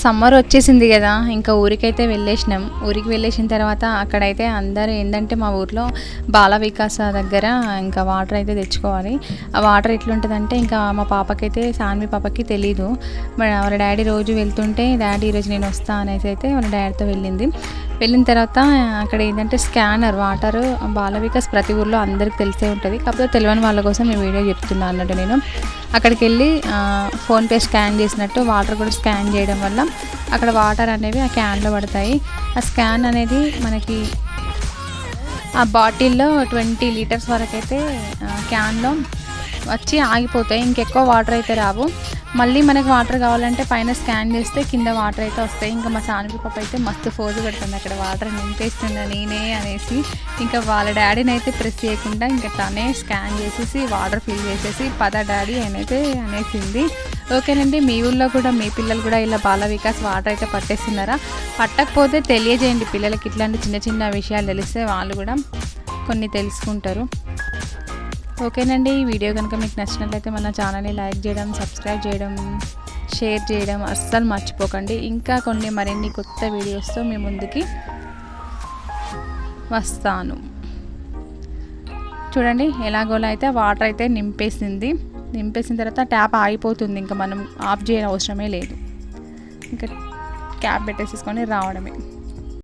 Summer వచ్చేసింది కదా, ఇంకా ఊరికైతే వెళ్ళేసినాం. ఊరికి వెళ్ళేసిన తర్వాత అక్కడైతే అందరూ ఏంటంటే మా ఊర్లో బాల వికాస దగ్గర ఇంకా వాటర్ అయితే తెచ్చుకోవాలి. ఆ వాటర్ ఎట్లుంటుందంటే ఇంకా మా పాపకైతే సాన్వి పాపకి తెలీదు. వాళ్ళ డాడీ రోజు వెళ్తుంటే డాడీ ఈరోజు నేను వస్తా అనేసి అయితే వాళ్ళ డాడీతో వెళ్ళింది. వెళ్ళిన తర్వాత అక్కడ ఏంటంటే స్కానర్ వాటర్ బాల వికాస్ ప్రతి ఊర్లో అందరికి తెలిసే ఉంటుంది, కాకపోతే తెలియని వాళ్ళ కోసం ఈ వీడియో చెప్తున్నాను అన్నట్టు. నేను అక్కడికి వెళ్ళి ఫోన్పే స్కాన్ చేసినట్టు వాటర్ కూడా స్కాన్ చేయడం వల్ల అక్కడ వాటర్ అనేవి ఆ క్యాన్లో పడతాయి. ఆ స్కాన్ అనేది మనకి ఆ బాటిల్లో 20 లీటర్స్ వరకు అయితే క్యాన్లో వచ్చి ఆగిపోతాయి. ఇంకెక్కువ వాటర్ అయితే రావు. మళ్ళీ మనకి వాటర్ కావాలంటే పైన స్కాన్ చేస్తే కింద వాటర్ అయితే వస్తాయి. ఇంకా మా సాన్వి పాప అయితే మస్తు ఫోజు పెడుతుంది అక్కడ వాటర్ నింపేస్తుందా నేనే అనేసి. ఇంకా వాళ్ళ డాడీని అయితే ప్రెస్ చేయకుండా ఇంకా తనే స్కాన్ చేసేసి వాటర్ ఫిల్ చేసేసి పద డాడీ అయితే అనేసింది. ఓకేనండి, మీ ఊళ్ళో కూడా మీ పిల్లలు కూడా ఇలా బాల వికాస్ వాటర్ అయితే పట్టేస్తున్నారా? పట్టకపోతే తెలియజేయండి. పిల్లలకి ఇట్లాంటి చిన్న చిన్న విషయాలు తెలిస్తే వాళ్ళు కూడా కొన్ని తెలుసుకుంటారు. ఓకేనండి, ఈ వీడియో కనుక మీకు నచ్చినట్లయితే మన ఛానల్ని లైక్ చేయడం, సబ్స్క్రైబ్ చేయడం, షేర్ చేయడం అస్సలు మర్చిపోకండి. ఇంకా కొన్ని మరిన్ని కొత్త వీడియోస్తో మీ ముందుకి వస్తాను. చూడండి ఎలాగోలా అయితే వాటర్ అయితే నింపేసిన తర్వాత ట్యాప్ ఆగిపోతుంది. ఇంకా మనం ఆఫ్ చేయని అవసరమే లేదు. ఇంకా క్యాప్ పెట్టేసేసుకొని రావడమే.